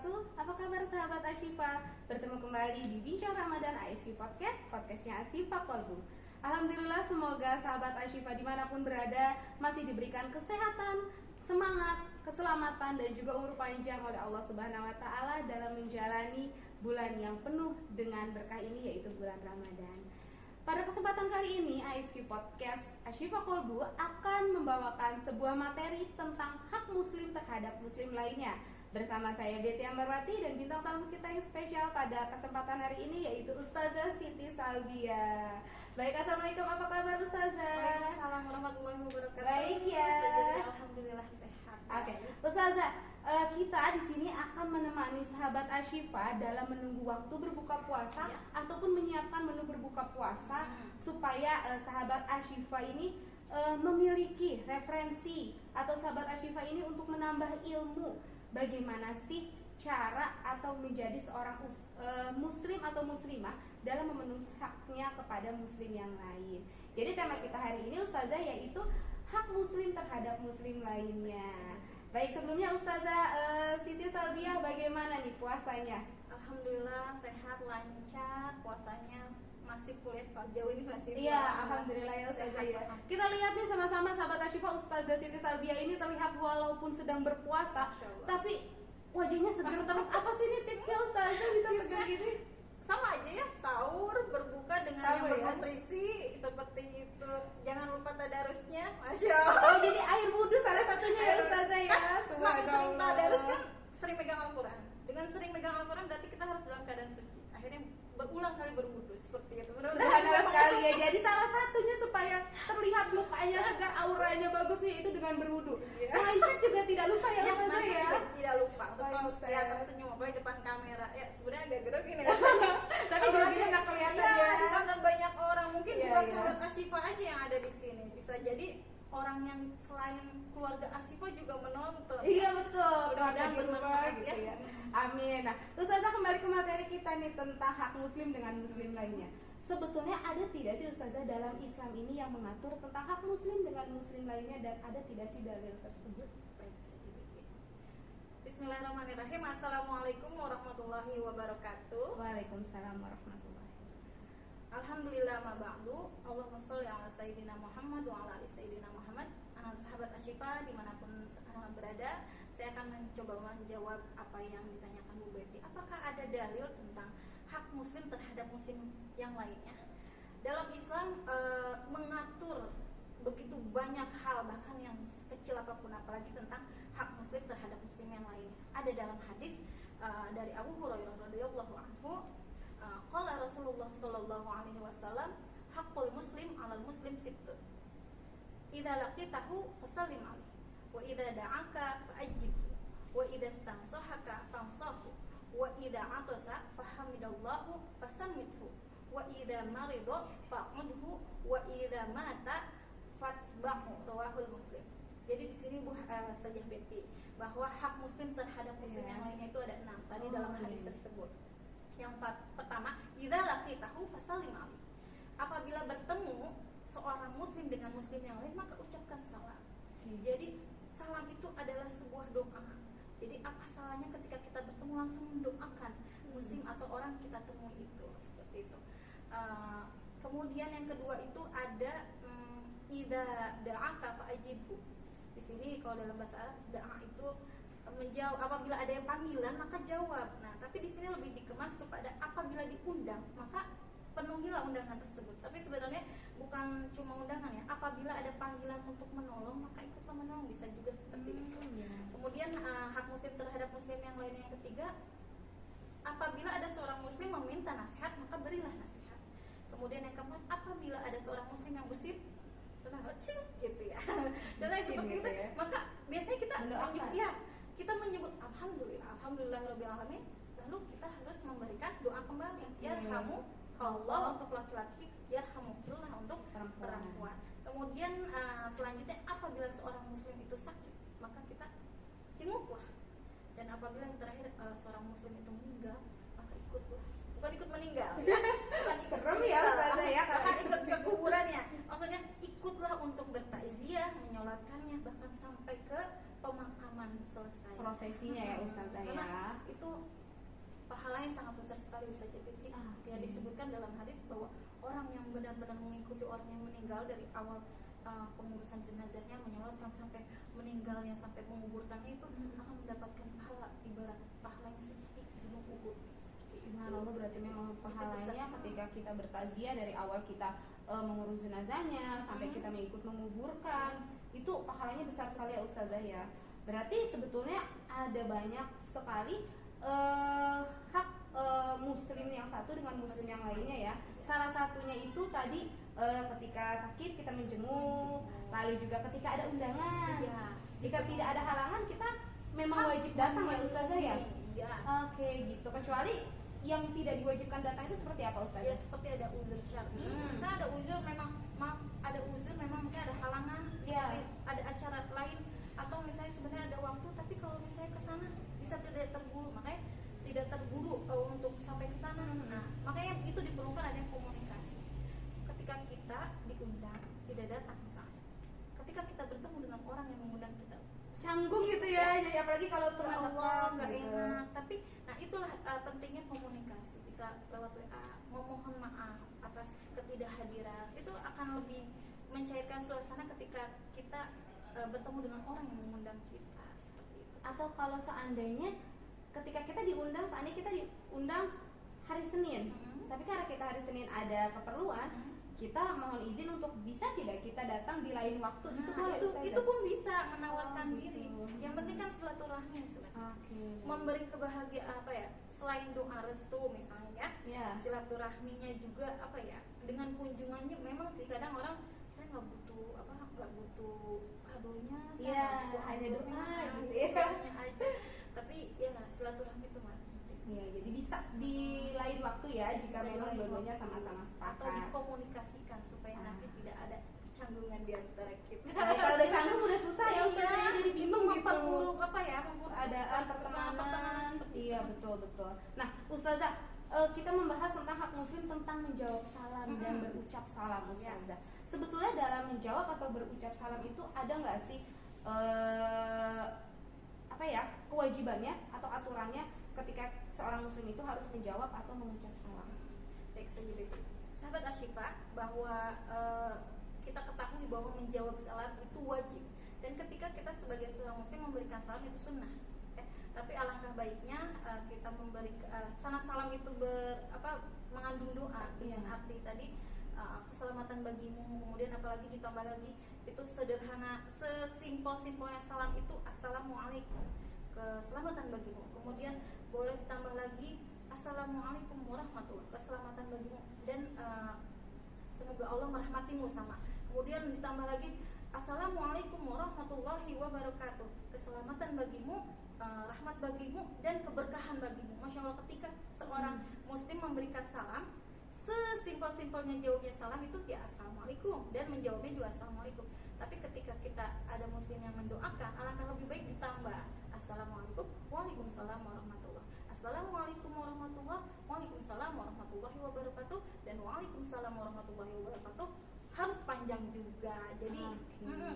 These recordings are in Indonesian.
wabarakatuh. Apa kabar sahabat Asyifa? Bertemu kembali di Bincang Ramadan ASQ Podcast, podcastnya Asyifa Kolbu. Alhamdulillah, semoga sahabat Asyifa dimanapun berada masih diberikan kesehatan, semangat, keselamatan dan juga umur panjang oleh Allah Subhanahu wa taala dalam menjalani bulan yang penuh dengan berkah ini, yaitu bulan Ramadan. Pada kesempatan kali ini, ASQ Podcast Asyifa Kolbu akan membawakan sebuah materi tentang hak muslim terhadap muslim lainnya. Bersama saya Betty Ambarwati dan bintang tamu kita yang spesial pada kesempatan hari ini yaitu Ustazah Siti Salbia. Baik, assalamualaikum, apa kabar Ustazah? Waalaikumsalam warahmatullahi wabarakatuh. Baik ya. Alhamdulillah sehat. Oke, Ustazah, kita di sini akan menemani sahabat Asyifa dalam menunggu waktu berbuka puasa ataupun menyiapkan menu berbuka puasa supaya sahabat Asyifa ini memiliki referensi atau sahabat Asyifa ini untuk menambah ilmu bagaimana sih cara atau menjadi seorang muslim atau muslimah dalam memenuhi haknya kepada muslim yang lain. Jadi tema kita hari ini Ustazah yaitu hak muslim terhadap muslim lainnya. Baik, sebelumnya Ustazah Siti Salbia, bagaimana nih puasanya? Alhamdulillah sehat, lancar, puasanya masih kuliah sejauh ini masih. Iya, alhamdulillah ya Ustazah ya. Kita lihat nih sama-sama sahabat Asyifa, Ustazah Siti Salbia ini terlihat walaupun sedang berpuasa, tapi wajahnya segar terus. Apa sih nih tipsnya Ustazah bisa segar gini? Sama aja ya, sahur, berbuka dengan sama yang bernutrisi seperti itu. Jangan lupa tadarusnya. Masya Allah. Oh, jadi air wudhu salah satunya ya Ustazah ya. Semakin sering tadarus kan sering megang Al-Quran. Dengan sering megang Al-Quran berarti kita harus dalam keadaan suci. Akhirnya berulang kali berwudhu seperti itu. Subhanallah sekali ya. Jadi salah satunya supaya terlihat mukanya segar, auranya bagusnya itu dengan berwudhu. Mindset juga tidak lupa ya Ustazah ya. Tidak lupa untuk selalu tersenyum apalagi depan kamera. Ya sebenarnya agak grogi nih. Tapi groginya nggak kelihatan ya. Ditonton banyak orang, mungkin bukan sahabat Asyifa aja yang ada di sini. Bisa jadi orang yang selain keluarga Asyifa juga menonton. Iya betul. Mudah-mudahan bermanfaat gitu ya. Amin. Nah, Ustazah kembali ke materi kita nih tentang hak muslim dengan muslim lainnya. Sebetulnya ada tidak sih Ustazah dalam Islam ini yang mengatur tentang hak muslim dengan muslim lainnya, dan ada tidak sih dalil tersebut? Baik, sedikit. Bismillahirrahmanirrahim. Assalamualaikum warahmatullahi wabarakatuh. Waalaikumsalam warahmatullahi wabarakatuh. Alhamdulillah ma ba'du. Allahumma sholli ala sayyidina Muhammad wa ala ali sayyidina Muhammad. Sahabat Asyifa dimanapun sekarang berada, saya akan mencoba menjawab apa yang ditanyakan Bu Betty. Apakah ada dalil tentang hak muslim terhadap muslim yang lainnya? Dalam Islam mengatur begitu banyak hal, bahkan yang sekecil apapun, apalagi tentang hak muslim terhadap muslim yang lainnya. Ada dalam hadis dari Abu Hurairah radhiyallahu anhu, qala Rasulullah sallallahu alaihi wasallam, haqqul muslim 'alal muslim sittun. Idza laqitahu fasallim alaihi, wa idza da'aka fa'ajibhu, wa idza istansahaka fansahu, wa idza 'atasa fahamidallahu fasammithu, wa idza marida fa'udhu, wa idza mata fatba'hu, rawahul Muslim. Jadi di sini Bu Sajah Betty bahwa hak muslim terhadap muslim yang lainnya itu ada 6 tadi dalam hadis tersebut. Yang pertama, idza laqitahu fasallim alaihi. Apabila bertemu seorang muslim dengan muslim yang lain, maka ucapkan salam. Jadi salam itu adalah sebuah doa. Jadi apa salahnya ketika kita bertemu langsung mendoakan muslim atau orang kita temui itu, seperti itu. Kemudian yang kedua itu ada idza da'aka fa'ajibhu. Di sini kalau dalam bahasa Arab da'a itu menjawab, apabila ada yang panggilan maka jawab. Nah, tapi di sini lebih dikemas kepada apabila diundang maka penuhilah undangan tersebut. Tapi sebenarnya bukan cuma undangan ya. Apabila ada panggilan untuk menolong maka ikutlah menolong, bisa juga seperti itu. Kemudian hak muslim terhadap muslim yang lainnya yang ketiga, apabila ada seorang muslim meminta nasihat maka berilah nasihat. Kemudian yang keempat, apabila ada seorang muslim yang bersin gitu ya. Jadi seperti itu ya. Maka biasanya kita menyebut alhamdulillahirabbil alamin, lalu kita harus memberikan doa kembali. Yarhamu Allah untuk laki-laki, yarhamullah untuk perempuan. Kemudian selanjutnya apabila seorang muslim itu sakit, maka kita jenguklah. Dan apabila yang terakhir seorang muslim itu meninggal, maka ikutlah. Bukan ikut meninggal ya. Bukan ikut serem ya Ustazah ya, bahkan ikut ke kuburannya. Maksudnya ikutlah untuk bertakziah, menyolatkannya, bahkan sampai ke pemakaman selesai. Prosesinya ya Ustazah ya. Karena itu pahalanya sangat besar sekali Ustaz Jabeti. Ya disebutkan dalam hadis bahwa orang yang benar-benar mengikuti orang yang meninggal dari awal pengurusan jenazahnya, menyolatkan sampai meninggalnya, sampai menguburkannya, itu akan mendapatkan pahala ibarat pahalanya seperti gunung Uhud. Allah, berarti memang pahalanya ketika kita bertaziah dari awal kita mengurus jenazahnya sampai kita mengikut menguburkan, itu pahalanya besar sekali ya Ustazah ya. Berarti sebetulnya ada banyak sekali hak muslim yang satu dengan muslim yang lainnya ya. Salah satunya itu tadi ketika sakit kita menjenguk, lalu juga ketika ada undangan. Jika tidak ada halangan kita memang wajib datang ya Ustazah ya. Oke gitu. Kecuali yang tidak diwajibkan datang itu seperti apa Ustazah? Ya seperti ada uzur syar'i. Misalnya ada uzur memang misalnya ada halangan, seperti ada acara lain, atau misalnya sebenarnya ada waktu tapi kalau misalnya ke sana bisa tidak terburu, makanya tidak terburu untuk sampai ke sana. Nah, makanya itu diperlukan adanya komunikasi. Ketika kita diundang tidak datang misalnya, ketika kita bertemu dengan orang yang mengundang kita, canggung gitu ya, jadi apalagi kalau teman Allah nggak gitu. enak. Tapi nah itulah pentingnya komunikasi, bisa lewat WA, memohon maaf atas ketidakhadiran, itu akan lebih mencairkan suasana ketika kita bertemu dengan orang yang mengundang kita, seperti itu. Atau kalau seandainya ketika kita diundang hari Senin, tapi karena kita hari Senin ada keperluan, kita mohon izin untuk bisa tidak kita datang di lain waktu. Itu pun bisa menawarkan diri. Yang penting kan silaturahmi sebenarnya. Memberi kebahagiaan selain doa restu misalnya ya. Silaturahminya juga dengan kunjungannya memang sih kadang orang saya nggak butuh kadonya, hanya doa gitu ya. Aja. Tapi ya silaturahmi itu penting. Ya, jadi bisa di lain waktu ya jika memang dua-duanya sama-sama sepakat. Atau dikomunikasikan supaya nanti tidak ada kecanggungan di antara kita. Kalau udah canggung udah susah ya Ustazah, jadi bingung gitu. Memperburuk ada pertemanan seperti iya betul. Nah, Ustazah, kita membahas tentang hak muslim tentang menjawab salam dan berucap salam Ustazah. Sebetulnya dalam menjawab atau berucap salam itu ada nggak sih kewajibannya atau aturannya ketika seorang muslim itu harus menjawab atau mengucap salam? Baik, sahabat Asyifa, bahwa kita ketahui bahwa menjawab salam itu wajib, dan ketika kita sebagai seorang muslim memberikan salam itu sunnah. Tapi alangkah baiknya kita memberi karena salam itu mengandung doa dengan arti tadi keselamatan bagimu, kemudian apalagi ditambah lagi itu sederhana, sesimpel-simpelnya salam itu assalamualaikum, keselamatan bagimu. Kemudian boleh ditambah lagi assalamualaikum warahmatullahi, keselamatan bagimu dan semoga Allah merahmatimu sama. Kemudian ditambah lagi assalamualaikum warahmatullahi wabarakatuh, keselamatan bagimu, rahmat bagimu dan keberkahan bagimu. Masya Allah, ketika seorang muslim memberikan salam, sesimpel-simpelnya jawabnya salam itu ya assalamualaikum, dan menjawabnya juga assalamualaikum. Tapi ketika kita ada muslim yang mendoakan, alangkah lebih baik ditambah assalamualaikum, waalaikumsalam warahmatullah, assalamualaikum warahmatullah, waalaikumsalam warahmatullahi wabarakatuh, dan waalaikumsalam warahmatullahi wabarakatuh. Harus panjang juga. Jadi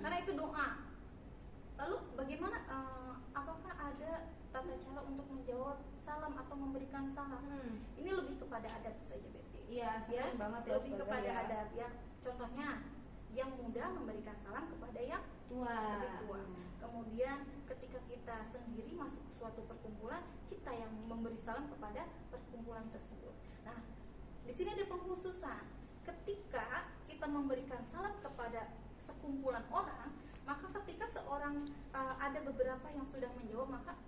karena itu doa. Lalu bagaimana apakah ada tata cara untuk menjawab salam atau memberikan salam? Ini lebih kepada adab saja, Betty. Iya, sering banget ya. Lebih kepada adab ya. Contohnya, yang muda memberikan salam kepada yang lebih tua. Kemudian ketika kita sendiri masuk suatu perkumpulan, kita yang memberi salam kepada perkumpulan tersebut. Nah, di sini ada pengkhususan. Ketika kita memberikan salam kepada sekumpulan orang, maka ketika seorang ada beberapa yang sudah menjawab, maka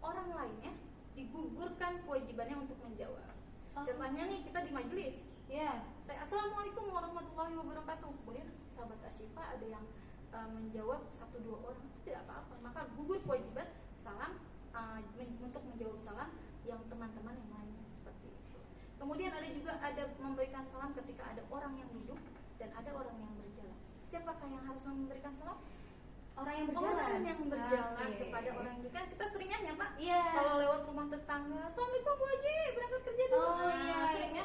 orang lainnya digugurkan kewajibannya untuk menjawab. Contohnya nih, kita di majelis. Saya assalamualaikum warahmatullahi wabarakatuh. Kemudian sahabat Asyifa ada yang menjawab 1-2 orang, tidak apa-apa. Maka gugur kewajiban salam untuk menjawab salam yang teman-teman yang lainnya, seperti itu. Kemudian ada memberikan salam ketika ada orang yang duduk dan ada orang yang berjalan. Siapakah yang harus memberikan salam? Orang yang berjalan. Orang yang berjalan kepada orang yang kan kita seringnya ya Pak. Kalau lewat rumah tetangga, assalamualaikum Bu Haji, berangkat kerja dulu. Seringnya.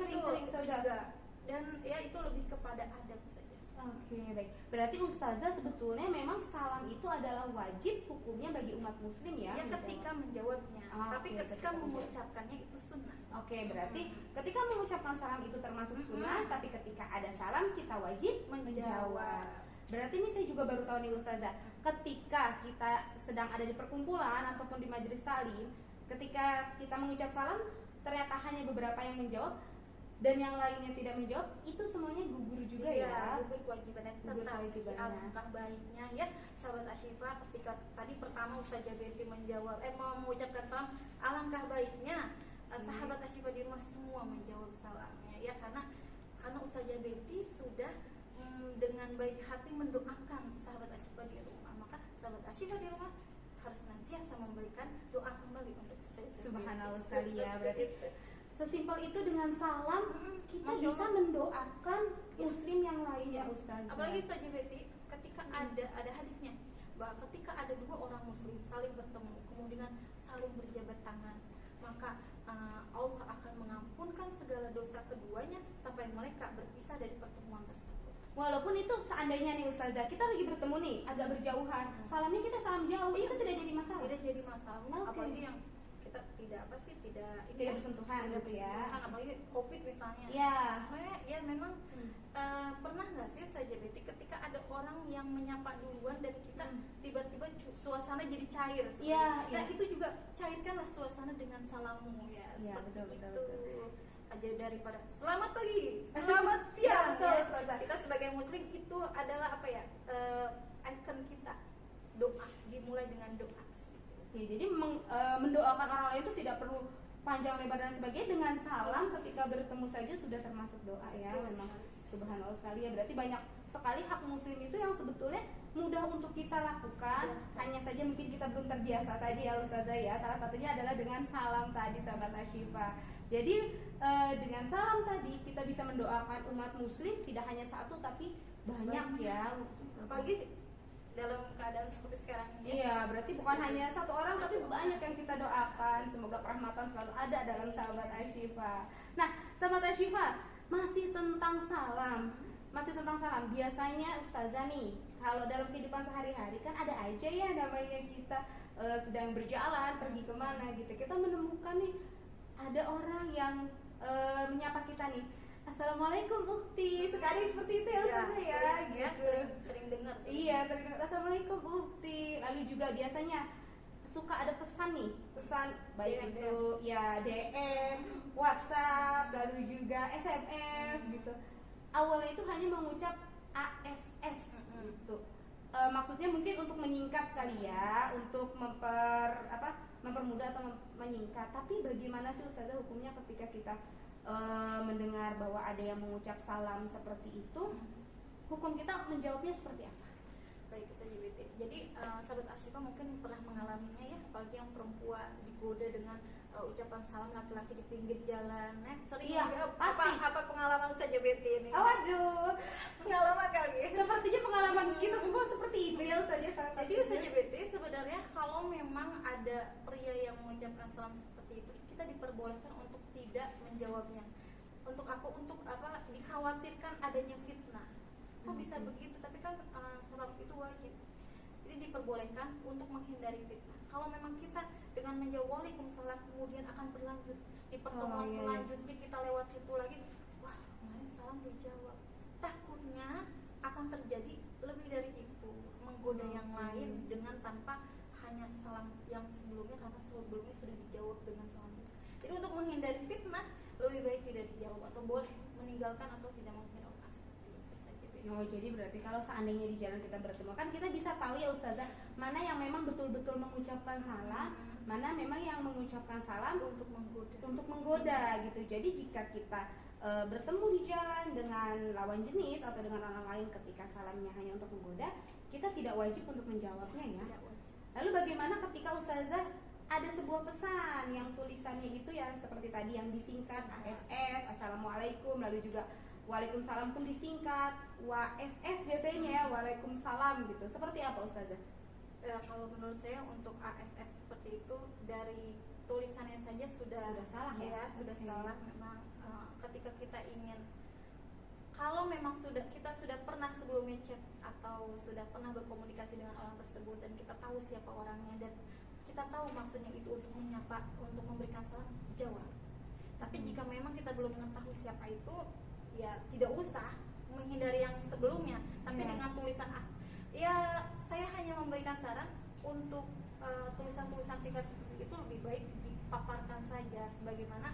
Sering juga. Dan ya itu lebih kepada adab saja. Oke, baik. Berarti Ustazah sebetulnya memang salam itu adalah wajib hukumnya bagi umat muslim ya? Ya ketika menjawabnya, tapi Oke, ketika mengucapkannya itu sunnah. Oke, berarti ketika mengucapkan salam itu termasuk sunnah, tapi ketika ada salam kita wajib menjawab. Berarti ini saya juga baru tahu nih Ustazah, ketika kita sedang ada di perkumpulan ataupun di majelis taklim, ketika kita mengucap salam ternyata hanya beberapa yang menjawab dan yang lainnya tidak menjawab, itu semuanya gugur juga ya? Gugur kewajibannya. Gugur Tetapi kewajibannya. alangkah baiknya ya sahabat Asyifa, ketika tadi pertama Ustazah Betty mengucapkan salam, alangkah baiknya sahabat Asyifa di rumah semua menjawab salamnya ya, karena Ustazah Betty sudah dengan baik hati mendoakan sahabat Asyifa di rumah, maka sahabat Asyifa di rumah harus senantiasa memberikan doa kembali untuk Ustazah Betty. Subhanallah sekali ya, berarti sesimpel itu dengan salam kita Masya bisa Allah. mendoakan muslim yang lainnya Ustazah. Apalagi Ustazah Betty ketika ada hadisnya bahwa ketika ada dua orang muslim saling bertemu kemudian saling berjabat tangan, maka Allah akan mengampunkan segala dosa keduanya sampai mereka berpisah dari pertemuan tersebut. Walaupun itu seandainya nih Ustazah, kita lagi bertemu nih agak berjauhan, salamnya kita salam jauh, itu tidak jadi masalah. Tidak jadi masalah. Oke. Apalagi yang kita tidak Tidak bersentuhan gitu ya. Apalagi COVID misalnya. Ya. Makanya ya memang pernah nggak sih Ustazah Betty ketika ada orang yang menyapa duluan dan kita tiba-tiba suasana jadi cair seperti Iya, itu. Nah iya. itu juga cairkanlah suasana dengan salammu ya, Iya, seperti betul, itu. betul. Aja daripada selamat pagi, selamat siang. Betul, Ya. Ustazah. Kita sebagai muslim itu adalah apa ya, icon kita, doa, dimulai dengan doa. Ya, jadi mendoakan orang lain itu tidak perlu panjang lebar dan sebagainya, dengan salam ketika bertemu saja sudah termasuk doa ya. Betul Memang sekali. subhanallah sekali ya. Berarti banyak sekali hak muslim itu yang sebetulnya mudah untuk kita lakukan, hanya saja mungkin kita belum terbiasa saja ya Ustazah ya. Salah satunya adalah dengan salam tadi sahabat Asyifa. Jadi dengan salam tadi kita bisa mendoakan umat muslim tidak hanya satu tapi banyak ya. Apalagi dalam keadaan seperti sekarang ini. Iya, berarti bukan hanya satu orang tapi banyak yang kita doakan. Semoga kerahmatan selalu ada dalam sahabat Asyifa. Nah, sahabat Asyifa, masih tentang salam. Biasanya Ustazah nih, kalau dalam kehidupan sehari-hari kan ada aja ya namanya kita sedang berjalan pergi kemana gitu. Kita menemukan nih ada orang yang menyapa kita nih, Assalamualaikum Ukti. Sekali seperti itu ya Ustazah ya, gitu. Sering dengar. Iya, sering dengar Assalamualaikum Ukti. Lalu juga biasanya suka ada pesan nih, pesan baik DM. itu ya DM, WhatsApp, lalu juga SMS gitu. Awalnya itu hanya mengucap ASS gitu. Maksudnya mungkin untuk menyingkat kali ya, untuk mempermudah atau menyingkat. Tapi bagaimana sih Ustazah hukumnya ketika kita mendengar bahwa ada yang mengucap salam seperti itu, hukum kita menjawabnya seperti apa? Baik, Ustazah Betty. Jadi sahabat Asyifa mungkin pernah mengalaminya ya, apalagi yang perempuan digoda dengan ucapan salam laki-laki di pinggir jalan. Sering Iya, ya, pasti. apa pengalaman Ustazah Betty ini? Waduh, Pengalaman kali. sepertinya pengalaman kita semua seperti itu ya Ustazah. Jadi Ustazah Betty sebenarnya kalau memang ada pria yang mengucapkan salam seperti itu, kita diperbolehkan untuk tidak menjawabnya. Untuk apa? Dikhawatirkan adanya fitnah. Kok bisa begitu? Tapi kan salam itu wajib. Jadi diperbolehkan untuk menghindari fitnah. Kalau memang kita dengan menjawab Waalaikumsalam kemudian akan berlanjut di pertemuan iya. selanjutnya kita lewat situ lagi, wah kemarin salam dijawab. Takutnya akan terjadi lebih dari itu, menggoda yang lain dengan tanpa hanya salam yang sebelumnya, karena sebelumnya sudah dijawab dengan salam itu. Jadi untuk menghindari fitnah lebih baik tidak dijawab atau boleh meninggalkan atau tidak menghiraukan seperti itu saja. Oh, jadi berarti kalau seandainya di jalan kita bertemu, kan kita bisa tahu ya Ustazah mana yang memang betul-betul mengucapkan salam, mana memang yang mengucapkan salam Untuk menggoda gitu. Jadi jika kita bertemu di jalan dengan lawan jenis atau dengan orang lain ketika salamnya hanya untuk menggoda, kita tidak wajib untuk menjawabnya ya. tidak wajib. Lalu bagaimana ketika Ustazah ada sebuah pesan yang tulisannya itu ya seperti tadi yang disingkat ASS, Assalamualaikum, lalu juga Waalaikumsalam pun disingkat WSS biasanya ya, Waalaikumsalam gitu. Seperti apa Ustazah? Kalau menurut saya untuk ASS seperti itu dari tulisannya saja sudah salah ya? sudah Oke. salah memang. Ketika kita ingin, kalau memang kita sudah pernah sebelumnya chat atau sudah pernah berkomunikasi dengan orang tersebut dan kita tahu siapa orangnya dan kita tahu maksudnya itu untuk menyapa, untuk memberikan salam, jawab. Tapi jika memang kita belum mengetahui siapa itu, ya tidak usah menghindari yang sebelumnya. Tapi dengan tulisan ya saya hanya memberikan saran untuk tulisan-tulisan singkat seperti itu lebih baik dipaparkan saja sebagaimana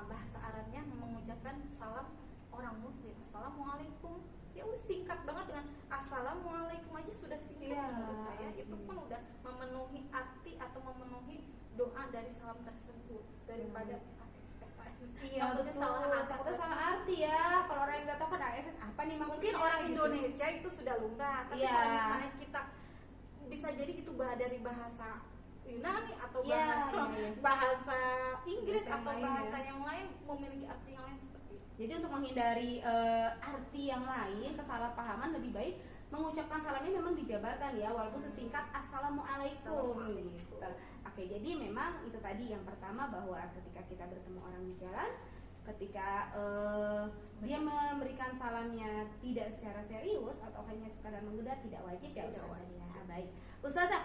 bahasa Arabnya mengucapkan salam orang muslim, assalamualaikum. Ya udah singkat banget dengan assalamualaikum aja sudah singkat menurut saya. Itu pun udah memenuhi arti atau memenuhi doa dari salam tersebut daripada Iya betul, takutnya salah arti ya. Kalau orang yang nggak tahu kan ASS apa nih maksudnya? Mungkin orang Indonesia itu sudah lumrah, tapi kalau misalnya kita bisa jadi itu dari bahasa Yunani atau bahasa Inggris atau bahasa yang lain memiliki arti yang lain seperti itu. Jadi untuk menghindari arti yang lain, kesalahpahaman, lebih baik mengucapkan salamnya memang dijabarkan ya, walaupun sesingkat assalamualaikum gitu. Oke, jadi memang itu tadi yang pertama, bahwa ketika kita bertemu orang di jalan, ketika dia memberikan salamnya tidak secara serius atau hanya sekadar menggoda, tidak wajib ya Ustazah ya. Baik Ustazah,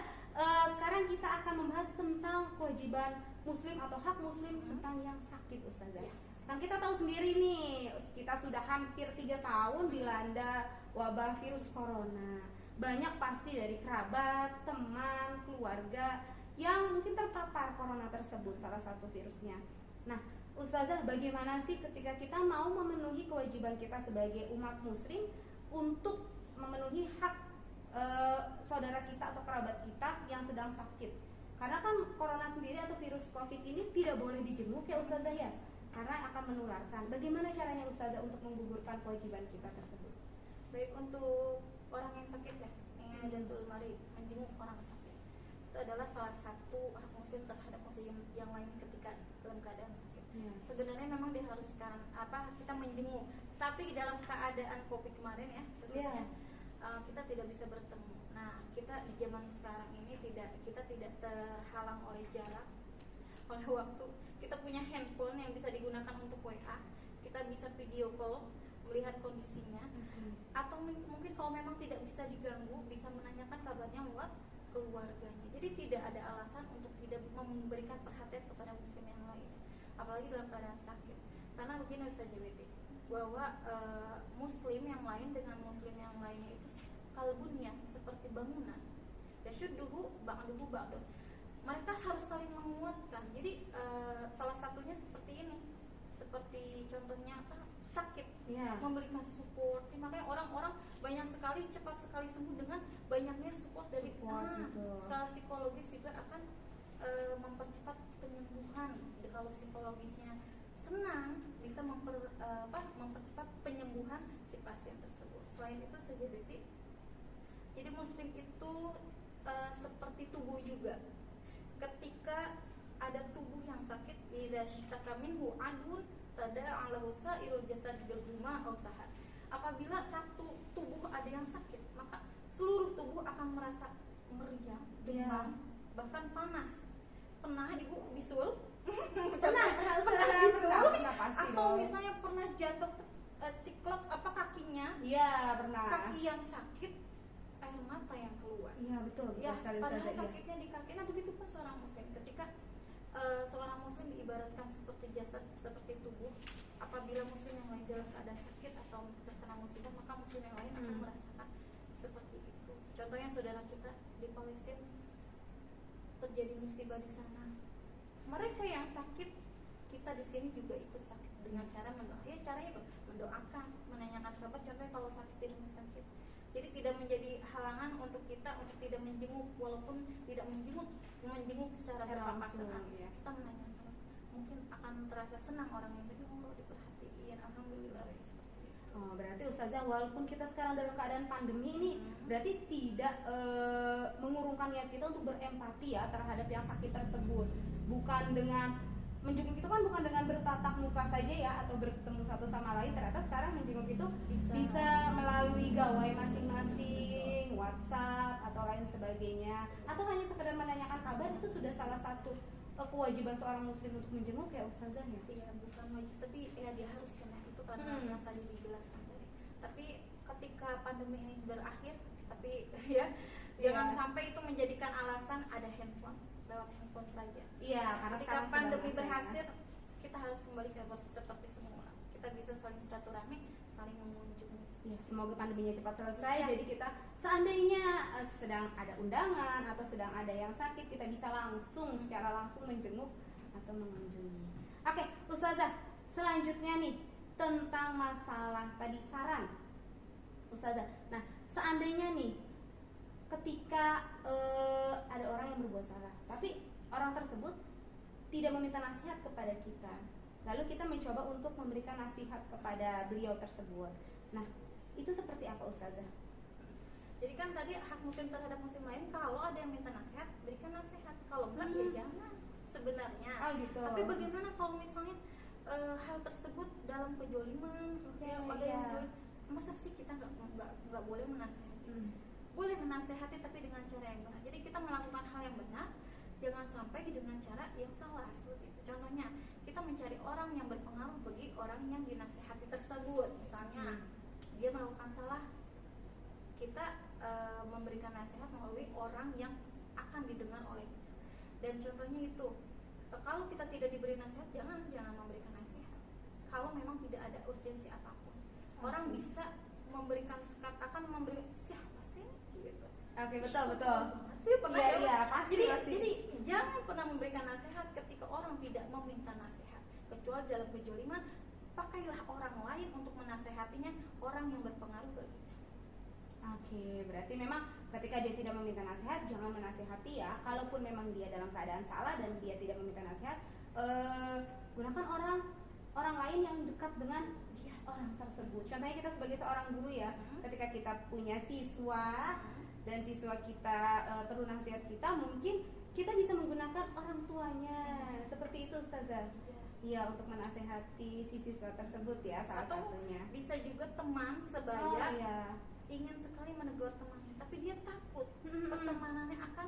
sekarang kita akan membahas tentang kewajiban muslim atau hak muslim tentang yang sakit Ustazah. Kan kita tahu sendiri nih, kita sudah hampir 3 tahun dilanda wabah virus corona. Banyak pasti dari kerabat, teman, keluarga yang mungkin terpapar corona tersebut, salah satu virusnya. Nah, Ustazah, bagaimana sih ketika kita mau memenuhi kewajiban kita sebagai umat muslim untuk memenuhi hak saudara kita atau kerabat kita yang sedang sakit? Karena kan corona sendiri atau virus COVID ini tidak boleh dijenguk ya Ustazah ya, karena akan menularkan. Bagaimana caranya Ustazah untuk menggugurkan kewajiban kita tersebut? Baik, untuk orang yang sakit ya, yang ada mari menjenguk orang sakit, itu adalah salah satu hak muslim terhadap muslim yang lain ketika dalam keadaan sakit. Sebenarnya memang diharuskan kita menjenguk, tapi dalam keadaan COVID kemarin ya khususnya kita tidak bisa bertemu. Nah, kita di zaman sekarang ini kita tidak terhalang oleh jarak, oleh waktu. Kita punya handphone yang bisa digunakan untuk WA, kita bisa video call melihat kondisinya, atau mungkin kalau memang tidak bisa diganggu, bisa menanyakan kabarnya lewat keluarganya. Jadi tidak ada alasan untuk tidak memberikan perhatian kepada muslim yang lain, apalagi dalam keadaan sakit. Karena begini Ustaz JBT, bahwa muslim yang lain dengan muslim yang lainnya itu kalbunnya seperti bangunan, yasyudduhu ba'duhu ba'dun. Mereka harus saling menguatkan. Jadi salah satunya seperti ini, seperti contohnya sakit, memberikan support. Makanya orang-orang banyak sekali cepat sekali sembuh dengan banyaknya support dari skala psikologis juga akan mempercepat penyembuhan. Kalau psikologisnya senang, bisa mempercepat penyembuhan si pasien tersebut. Selain itu CJBT, jadi muslim itu seperti tubuh juga. Ketika ada tubuh yang sakit, idza shtaka minhu adun tada'a lahu sa'irul jasad bil huma aw sahar. Apabila satu tubuh ada yang sakit, maka seluruh tubuh akan merasa meriang, demam, bahkan panas. Pernah Ibu bisul? Pernah bisul? Atau misalnya pernah jatuh ciklek kakinya? Iya, pernah. Kaki yang sakit, air mata yang keluar. Iya, betul sekali Padahal Ustazah. sakitnya di kaki. Nah, begitu pun seorang muslim ketika seorang muslim diibaratkan seperti jasad, seperti tubuh. Apabila muslim yang lain dalam keadaan sakit atau terkena musibah, maka muslim yang lain akan merasakan seperti itu. Contohnya saudara kita di Palestina, terjadi musibah di sana. Mereka yang sakit, kita di sini juga ikut sakit dengan cara mendoakan. Ya, caranya itu mendoakan, menanyakan kabar. Contohnya kalau sakit di rumah sakit. Jadi tidak menjadi halangan untuk kita untuk tidak menjenguk, walaupun tidak menjenguk secara berpapasan. Kita menanyakan, mungkin akan terasa senang orang yang sakit kalau diperhatiin. Alhamdulillah seperti itu. Oh, berarti Ustazah, walaupun kita sekarang dalam keadaan pandemi ini, berarti tidak mengurungkan niat kita untuk berempati ya terhadap yang sakit tersebut. Bukan dengan menjenguk itu kan bukan dengan bertatap muka saja ya, atau bertemu satu sama lain. Ternyata sekarang menjenguk itu bisa melalui gawai masing-masing, WhatsApp atau lain sebagainya, atau hanya sekedar menanyakan kabar. Itu sudah salah satu kewajiban seorang muslim untuk menjenguk ya Ustazah ya? Iya, bukan wajib, tapi ya diharuskan ya. Itu karena yang tadi dijelaskan tadi. Tapi ketika pandemi ini berakhir, tapi ya jangan sampai itu menjadikan alasan ada handphone, lewat handphone saja. Iya, karena Ketika sekarang pandemi sedang masa berhasil, kita harus kembali ke seperti semula. Kita bisa saling silaturahmi, saling mengunjungi. ya, semoga pandeminya cepat selesai. Ya. Jadi kita seandainya sedang ada undangan atau sedang ada yang sakit, kita bisa langsung secara langsung menjenguk atau mengunjungi. Oke, Ustazah, selanjutnya nih tentang masalah tadi saran, Ustazah. Nah, seandainya nih ketika ada orang yang berbuat salah, tapi orang tersebut tidak meminta nasihat kepada kita, lalu kita mencoba untuk memberikan nasihat kepada beliau tersebut. Nah, itu seperti apa, Ustazah? Jadi kan tadi hak muslim terhadap muslim lain, kalau ada yang minta nasihat, berikan nasihat. Kalau enggak ya jangan sebenarnya. Oh, gitu. Tapi bagaimana kalau misalnya hal tersebut dalam kejoliman, ada yang jolim, masa sih kita nggak boleh menasehati? Boleh menasehati tapi dengan cara yang benar. Jadi kita melakukan hal yang benar, jangan sampai dengan cara yang salah seperti itu. Contohnya, kita mencari orang yang berpengaruh bagi orang yang dinasehati tersebut. Misalnya dia melakukan salah, kita memberikan nasihat melalui orang yang akan didengar oleh. Dan contohnya itu, kalau kita tidak diberi nasihat, jangan memberikan nasihat. Kalau memang tidak ada urgensi apapun, orang bisa memberikan akan memberi siapa sih gitu. Oke, betul. Iya, pasti. Jadi jangan pernah memberikan nasihat ketika orang tidak meminta nasihat, kecuali dalam kejoliman. Pakailah orang lain untuk menasehatinya, orang yang berpengaruh baginya. Oke, berarti memang ketika dia tidak meminta nasihat, jangan menasehati ya. Kalaupun memang dia dalam keadaan salah dan dia tidak meminta nasihat, gunakan orang lain yang dekat dengan dia, orang tersebut. Contohnya kita sebagai seorang guru ya, ketika kita punya siswa dan siswa kita perlu nasihat kita, mungkin kita bisa menggunakan orang tuanya. Seperti itu, Ustazah. Iya, untuk menasehati si siswa tersebut ya, salah satunya. Bisa juga teman sebaya ingin sekali menegur temannya, tapi dia takut pertemanannya akan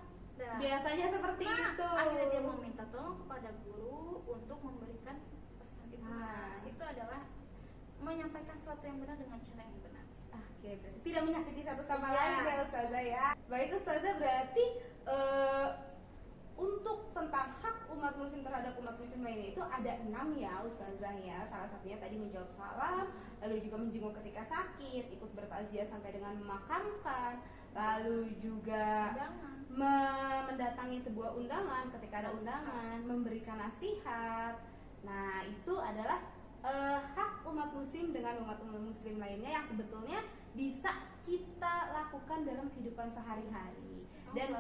biasanya seperti itu. Akhirnya dia meminta tolong kepada guru untuk memberikan pesan itu. Itu adalah menyampaikan sesuatu yang benar dengan cara yang benar. Oke, berarti tidak menyakiti satu sama lain ya, Ustazah ya. Baik, Ustazah, berarti untuk tentang hak umat muslim terhadap umat muslim lainnya itu ada 6 ya, Ustazah ya. Salah satunya tadi menjawab salam, lalu juga menjenguk ketika sakit, ikut bertakziah sampai dengan memakamkan, lalu juga mendatangi sebuah undangan ketika ada undangan, memberikan nasihat. Nah, itu adalah hak umat muslim dengan umat muslim lainnya yang sebetulnya bisa kita lakukan dalam kehidupan sehari-hari. Dan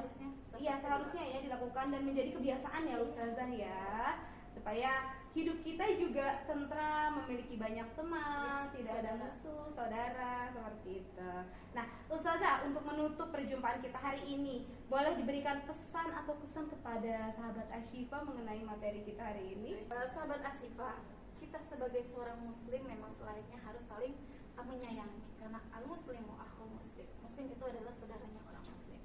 seharusnya ya dilakukan dan menjadi kebiasaan ya, Ustazah ya, supaya hidup kita juga tentram, memiliki banyak teman, tidak ada musuh, saudara, seperti itu. Nah, Ustazah, untuk menutup perjumpaan kita hari ini, boleh diberikan pesan atau kesan kepada sahabat Ashifa mengenai materi kita hari ini? Sahabat Ashifa, kita sebagai seorang muslim memang selayaknya harus saling menyayangi, karena al-muslimu akhul muslim. Muslim itu adalah saudaranya orang muslim.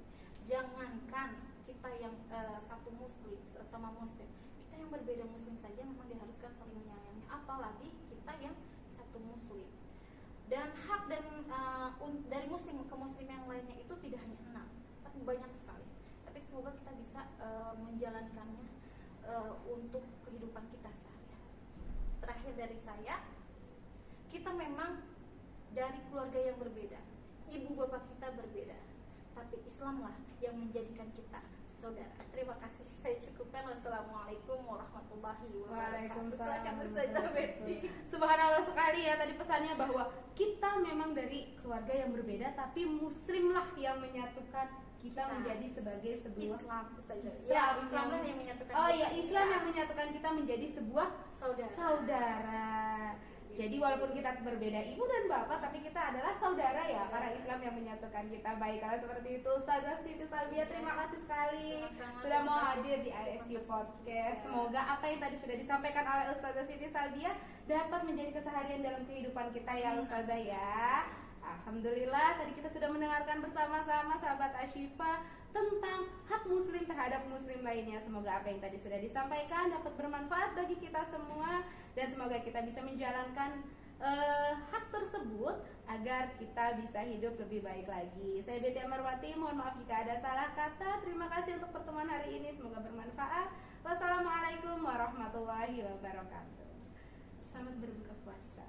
Jangankan kita yang satu muslim, sesama muslim, kita yang berbeda muslim saja memang diharuskan saling menyayangi, apalagi kita yang satu muslim. Dan hak dari muslim ke muslim yang lainnya itu tidak hanya 6, tapi banyak sekali. Tapi semoga kita bisa menjalankannya untuk kehidupan kita sehari-hari. Terakhir dari saya, kita memang dari keluarga yang berbeda, ibu bapak kita berbeda, tapi Islamlah yang menjadikan kita saudara. Terima kasih, saya cukupkan. Wassalamualaikum warahmatullahi wabarakatuh. Silakan Ustazah Betty. Subhanallah sekali ya tadi pesannya, bahwa kita memang dari keluarga yang berbeda, tapi muslimlah yang menyatukan kita menjadi sebagai sebuah Islamlah yang menyatukan. Oh iya, Islam yang menyatukan kita menjadi sebuah saudara. Jadi walaupun kita berbeda ibu dan bapak, tapi kita adalah saudara ya, karena Islam yang menyatukan kita. Baik, kalau seperti itu, Ustazah Siti Salbia, terima kasih sekali sudah mau hadir di ISQ Podcast. Semoga apa yang tadi sudah disampaikan oleh Ustazah Siti Salbia dapat menjadi keseharian dalam kehidupan kita ya, Ustazah ya. Alhamdulillah, tadi kita sudah mendengarkan bersama-sama sahabat Ashifa tentang hak muslim terhadap muslim lainnya. Semoga apa yang tadi sudah disampaikan dapat bermanfaat bagi kita semua, dan semoga kita bisa menjalankan hak tersebut agar kita bisa hidup lebih baik lagi. Saya Betty Amarwati, mohon maaf jika ada salah kata. Terima kasih untuk pertemuan hari ini, semoga bermanfaat. Wassalamualaikum warahmatullahi wabarakatuh. Selamat berbuka puasa.